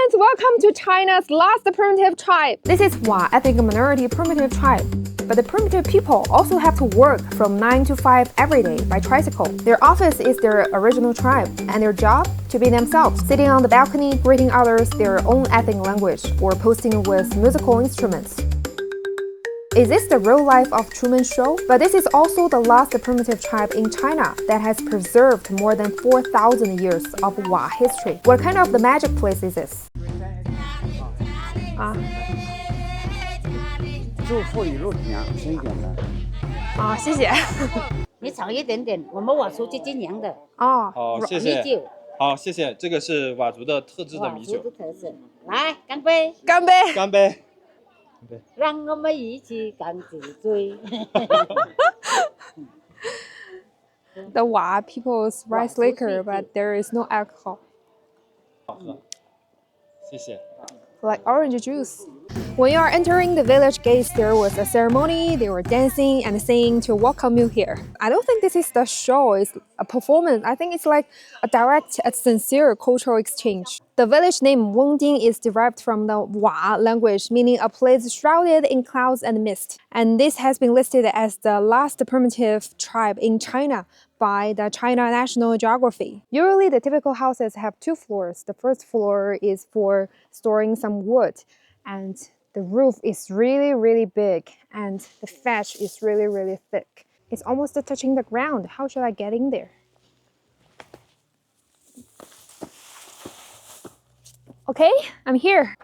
friends, welcome to China's last primitive tribe. This is Wa ethnic minority primitive tribe. But the primitive people also have to work from 9 to 5 every day by tricycle. Their office is their original tribe, and their job to be themselves, sitting on the balcony, greeting others their own ethnic language, or posting with musical instruments. Is this the real life of Truman's Show? But this is also the last primitive tribe in China that has preserved more than 4,000 years of Wa history. What kind of the magic place is this? 祝福一路平安，很简单。谢谢。你尝一点点，我们佤族最精酿的。好，谢谢。米酒。好，谢谢。这个是佤族的特制的米酒。佤族的特色，来干杯！干杯！干杯！让我们一起干自醉。The Wa people's rice liquor, but there is no alcohol. 好喝，谢谢。Like orange juice. When you are entering the village gates, there was a ceremony, they were dancing and singing to welcome you here. I don't think this is the show, it's a performance. I think it's like a direct and sincere cultural exchange. The village name Wengding is derived from the Wa language, meaning a place shrouded in clouds and mist. And this has been listed as the last primitive tribe in China by the China National Geographic. Usually the typical houses have 2 floors. The first floor is for storing some wood, and the roof is really big, and the thatch is really thick. It's almost touching the ground. How should I get in there? Okay, I'm here.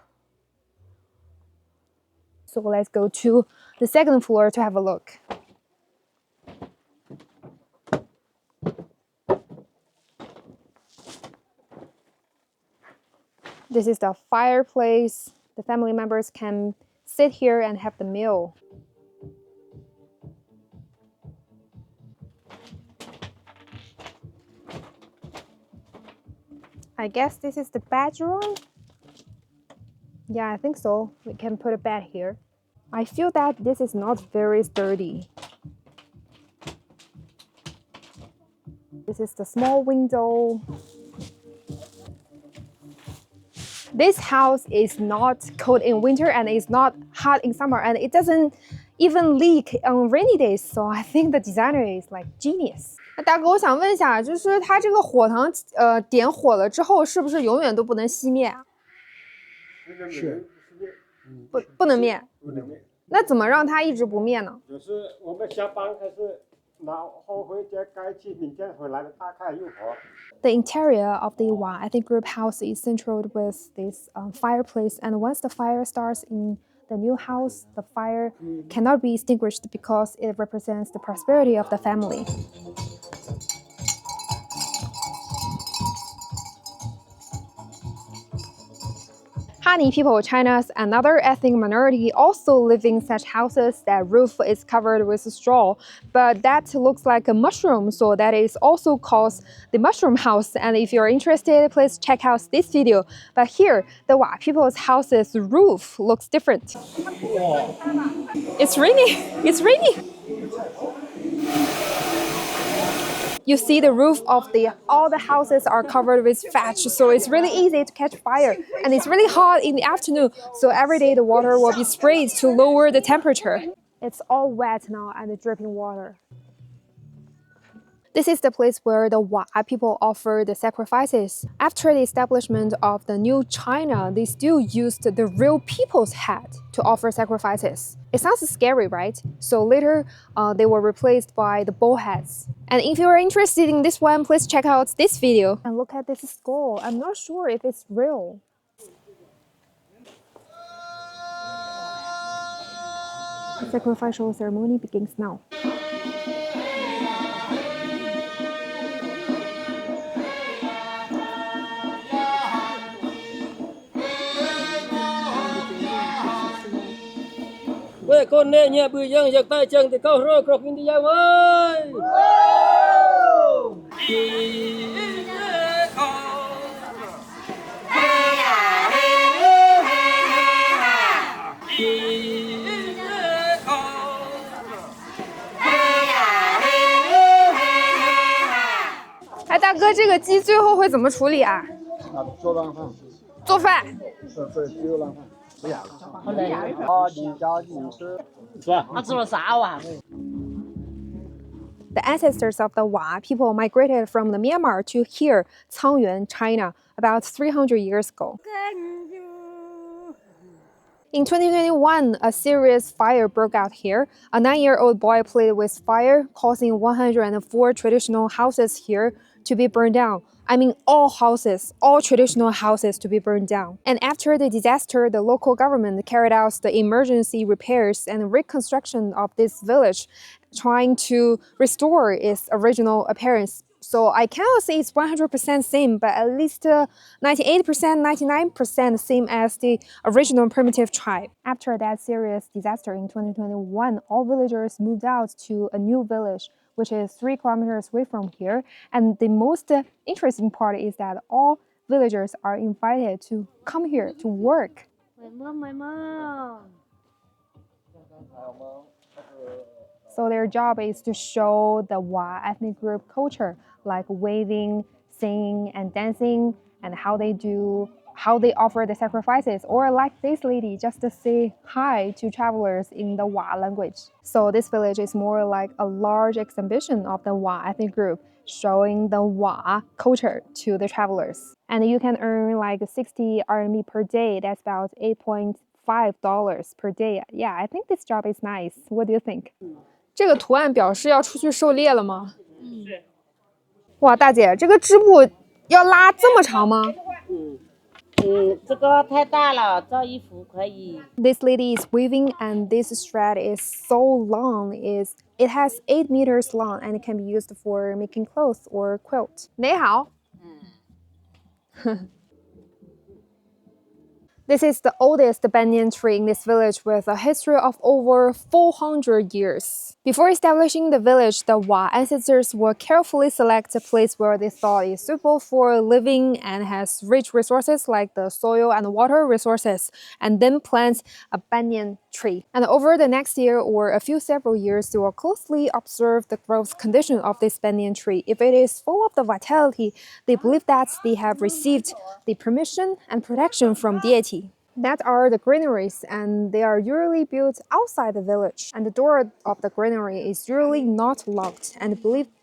So let's go to the second floor to have a look. This is the fireplace. The family members can sit here and have the meal. I guess this is the bedroom. Yeah, I think so. We can put a bed here. I feel that this is not very sturdy. This is the small window. This house is not cold in winter and it's not hot in summer, and it doesn't even leak on rainy days. So I think the designer is like genius. 那大哥，我想问一下，就是它这个火塘点火了之后，是不是永远都不能熄灭啊？是，不能灭。不能灭。那怎么让它一直不灭呢？就是我们下班还是然后回家该去，明天回来打开又火。The interior of the Wa ethnic group house is centered with this fireplace, and once the fire starts in the new house, the fire cannot be extinguished because it represents the prosperity of the family. Han people, China's another ethnic minority, also live in such houses that roof is covered with straw, but that looks like a mushroom, so that is also called the mushroom house. And if you're interested, please check out this video. But here, the Wa people's house's roof looks different. It's raining! It's raining! You see the roof of all the houses are covered with thatch, so it's really easy to catch fire. And it's really hot in the afternoon, so every day the water will be sprayed to lower the temperature. It's all wet now and dripping water. This is the place where the Wa people offer the sacrifices. After the establishment of the new China, they still used the real people's head to offer sacrifices. It sounds scary, right? So later, they were replaced by the bull heads. And if you are interested in this one, please check out this video. And look at this skull. I'm not sure if it's real. The sacrificial ceremony begins now. Quê con nè nhà bự dân giặc tay chân thì câu rô crọc in đi giang ơi. Hey, 大哥，这个鸡最后会怎么处理啊？做饭饭。做饭。做了啥玩意？ The ancestors of the Wa people migrated from the Myanmar to here, Cangyuan, China, about 300 years ago. In 2021, a serious fire broke out here. A 9-year-old boy played with fire, causing 104 traditional houses here to be burned down. I mean, all traditional houses to be burned down. And after the disaster, the local government carried out the emergency repairs and reconstruction of this village, trying to restore its original appearance. So I cannot say it's 100% same, but at least 98%, 99% same as the original primitive tribe. After that serious disaster in 2021, all villagers moved out to a new village, which is 3 kilometers away from here. And the most interesting part is that all villagers are invited to come here to work. So their job is to show the Wa ethnic group culture, like waving, singing, and dancing, and how they offer the sacrifices, or like this lady, just to say hi to travelers in the Wa language. So this village is more like a large exhibition of the Wa ethnic group, showing the Wa culture to the travelers. And you can earn like 60 RMB per day. That's about $8.5 per day. Yeah, I think this job is nice. What do you think? 这个图案表示要出去狩猎了吗？哇，大姐，这个织布要拉这么长吗？这个太大了，做衣服可以。This lady is weaving, and this thread is so long. It has 8 meters long, and it can be used for making clothes or quilt. 你好。This is the oldest banyan tree in this village with a history of over 400 years. Before establishing the village, the Wa ancestors will carefully select a place where they thought is suitable for living and has rich resources like the soil and water resources, and then plant a banyan tree. And over the next year or several years, they will closely observe the growth condition of this banyan tree. If it is full of the vitality, they believe that they have received the permission and protection from deity. That are the granaries, and they are usually built outside the village. And the door of the granary is usually not locked, and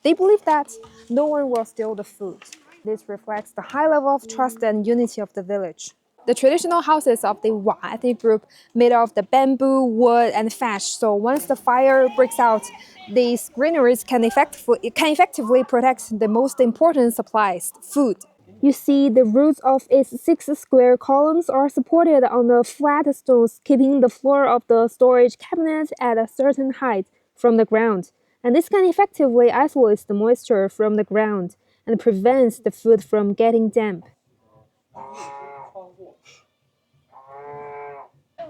they believe that no one will steal the food. This reflects the high level of trust and unity of the village. The traditional houses of the Wa ethnic group made of the bamboo, wood, and thatch. So once the fire breaks out, these granaries can effectively protect the most important supplies, food. You see the roots of its 6 square columns are supported on the flat stones, keeping the floor of the storage cabinet at a certain height from the ground. And this can effectively isolate the moisture from the ground and prevents the food from getting damp.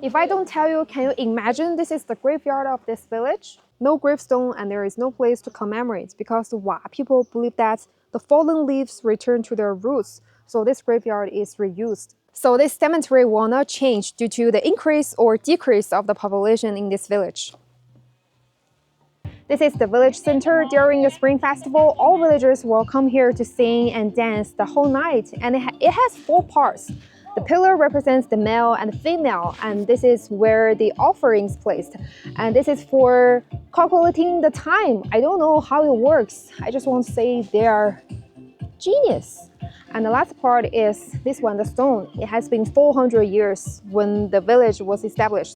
If I don't tell you, can you imagine this is the graveyard of this village? No gravestone, and there is no place to commemorate because the Wa people believe that the fallen leaves return to their roots, so this graveyard is reused. So this cemetery will not change due to the increase or decrease of the population in this village. This is the village center. During the Spring Festival, all villagers will come here to sing and dance the whole night, and it has 4 parts. The pillar represents the male and the female, and this is where the offering is placed. And this is for calculating the time. I don't know how it works. I just want to say they are genius. And the last part is this one, the stone. It has been 400 years when the village was established.